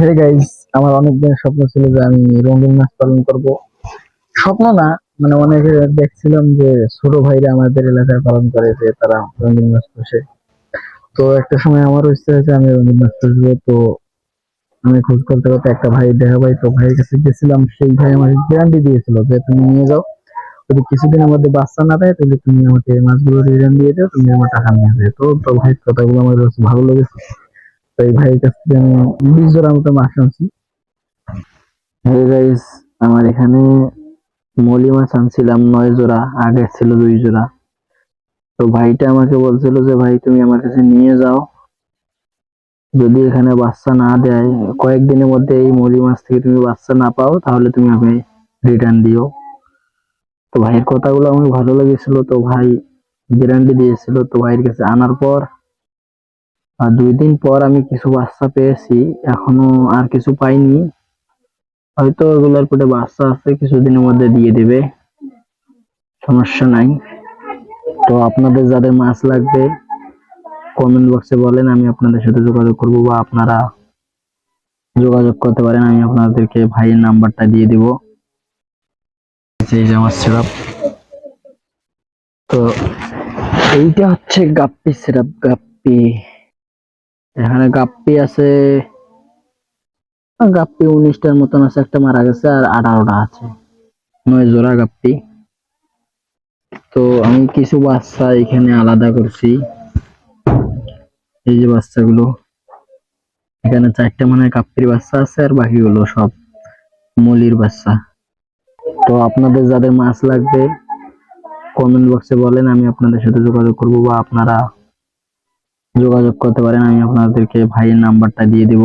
Hey guys, আমার অনেক দিনের স্বপ্ন ছিল যে আমি রঙিন মাছ পালন করব। স্বপ্ন না, মানে অনেকে দেখছিলাম যে ছোট ভাইরা আমাদের এলাকায় পালন করে, যে তারা রঙিন মাছ পোষে। তো একটা সময় আমারও ইচ্ছা হয়েছে আমি রঙিন মাছ পুষবো। তো আমি খোঁজ করতে করতে একটা ভাই দেখা পাই, তো ভাইয়ের কাছে গেছিলাম। সেই ভাই আমাকে গ্যারান্টি দিয়েছিল যে তুমি নিয়ে যাও, যদি কিছুদিনের মধ্যে বাচ্চা না দেয় তাহলে তুমি আমাকে মাছগুলো রিটার্ন দিয়ে দাও, তুমি আমার টাকা নিয়ে যাবে। তো ভাই কথাগুলো আমার কাছে ভালো লেগেছে। তো এই ভাইয়ের কাছ থেকে আমি 20 জোড়া মতো মাছ আনছি। হ্যাঁ গাইস, আমার এখানে মলি মাছ আনছিলাম 9 জোড়া, আগে ছিল 2 জোড়া। তো ভাইটা আমাকে বলছিল যে ভাই তুমি আমার কাছে নিয়ে যাও, যদি এখানে বাচ্চা না দেয়, কয়েকদিনের মধ্যে এই মলি মাছ থেকে তুমি বাচ্চা না পাও, তাহলে তুমি আমি রিটার্ন দিও। তো ভাইয়ের কথাগুলো আমার ভালো লেগেছিল, তো ভাই গ্যারান্টি দিয়েছিল। তো ভাইয়ের কাছে আনার পর 2 দিন পর আমি কিছু বাচ্চা পেয়েছি, এখনো আর কিছু পাইনি। হয়তো ওগুলোর পেটে বাচ্চা আছে, কিছুদিনের মধ্যে দিয়ে দিবে, সমস্যা নাই। তো আপনাদের যাদের মাছ লাগবে কমেন্ট বক্সে বলেন, আমি আপনাদের সাথে যোগাযোগ করব, বা আপনারা যোগাযোগ করতে পারেন, আমি আপনাদেরকে ভাইয়ের নাম্বারটা দিয়ে দিব। এই যে আমার সিরাপ। তো এইটা হচ্ছে গাপ্পি সিরাপ, গাপ্পি। এখানে গাপ্পি আছে, গাপ্পি 19টার মতন আছে, একটা মারা গেছে আর 18টা আছে, 9 জোড়া গাপ্পি। তো আমি কিছু বাচ্চা এখানে আলাদা করছি, এই যে বাচ্চাগুলো। এখানে 4টে মানে কাপ্পির বাচ্চা আছে, আর বাকিগুলো সব মলির বাচ্চা। তো আপনাদের যাদের মাছ লাগবে কমেন্ট বক্সে বলেন, আমি আপনাদের সাথে যোগাযোগ করব, বা আপনারা যোগাযোগ করতে পারেন, আমি আপনাদেরকে ভাইয়ের নাম্বারটা দিয়ে দিব।